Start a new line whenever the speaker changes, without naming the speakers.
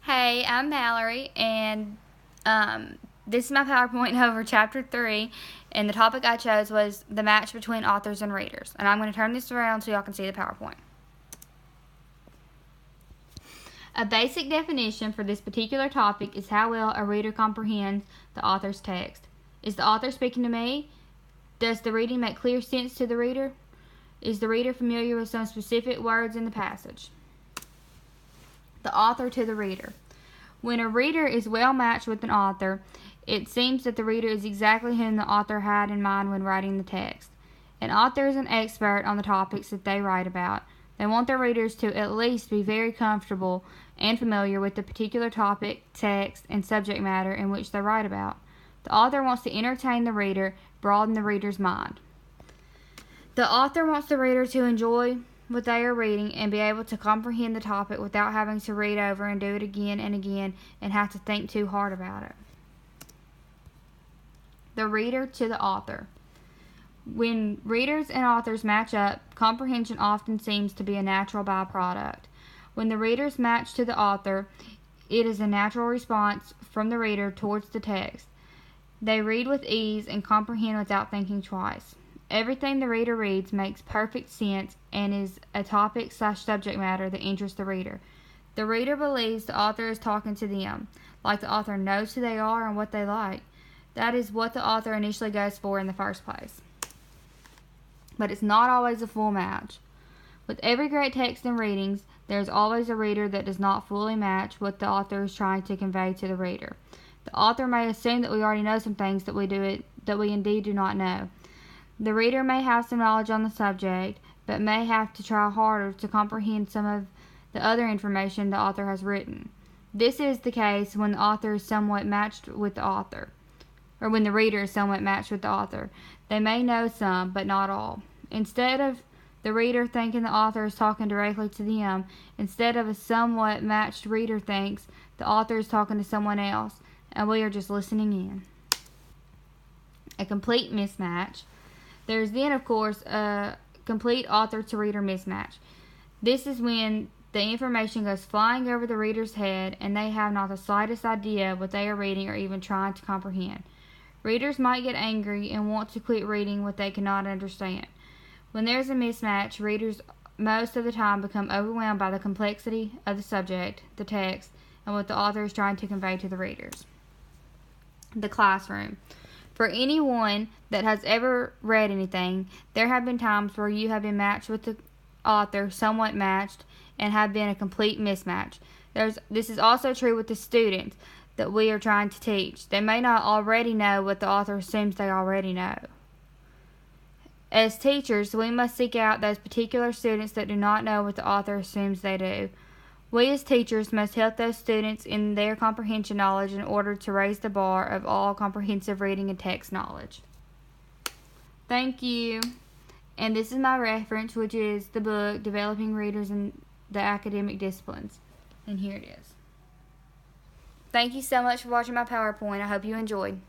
Hey, I'm Mallory, and this is my PowerPoint over Chapter 3, and the topic I chose was the match between authors and readers. And I'm going to turn this around so y'all can see the PowerPoint. A basic definition for this particular topic is how well a reader comprehends the author's text. Is the author speaking to me? Does the reading make clear sense to the reader? Is the reader familiar with some specific words in the passage? The author to the reader. When a reader is well matched with an author, it seems that the reader is exactly whom the author had in mind when writing the text. An author is an expert on the topics that they write about. They want their readers to at least be very comfortable and familiar with the particular topic, text, and subject matter in which they write about. The author wants to entertain the reader, broaden the reader's mind. The author wants the reader to enjoy what they are reading and be able to comprehend the topic without having to read over and do it again and again and have to think too hard about it. The reader to the author. When readers and authors match up, comprehension often seems to be a natural byproduct. When the readers match to the author, it is a natural response from the reader towards the text. They read with ease and comprehend without thinking twice. Everything the reader reads makes perfect sense and is a topic/subject matter that interests the reader. The reader believes the author is talking to them, like the author knows who they are and what they like. That is what the author initially goes for in the first place. But it's not always a full match. With every great text and readings, there is always a reader that does not fully match what the author is trying to convey to the reader. The author may assume that we already know some things that we indeed do not know. The reader may have some knowledge on the subject, but may have to try harder to comprehend some of the other information the author has written. This is the case when the author is somewhat matched with the author, or when the reader is somewhat matched with the author. They may know some, but not all. Instead of the reader thinking the author is talking directly to them, instead of a somewhat matched reader thinks the author is talking to someone else, and we are just listening in. A complete mismatch. There is then, of course, a complete author-to-reader mismatch. This is when the information goes flying over the reader's head and they have not the slightest idea what they are reading or even trying to comprehend. Readers might get angry and want to quit reading what they cannot understand. When there is a mismatch, readers most of the time become overwhelmed by the complexity of the subject, the text, and what the author is trying to convey to the readers. The classroom. For anyone that has ever read anything, there have been times where you have been matched with the author, somewhat matched, and have been a complete mismatch. This is also true with the students that we are trying to teach. They may not already know what the author assumes they already know. As teachers, we must seek out those particular students that do not know what the author assumes they do. We as teachers must help those students in their comprehension knowledge in order to raise the bar of all comprehensive reading and text knowledge. Thank you. And this is my reference, which is the book Developing Readers in the Academic Disciplines. And here it is. Thank you so much for watching my PowerPoint. I hope you enjoyed.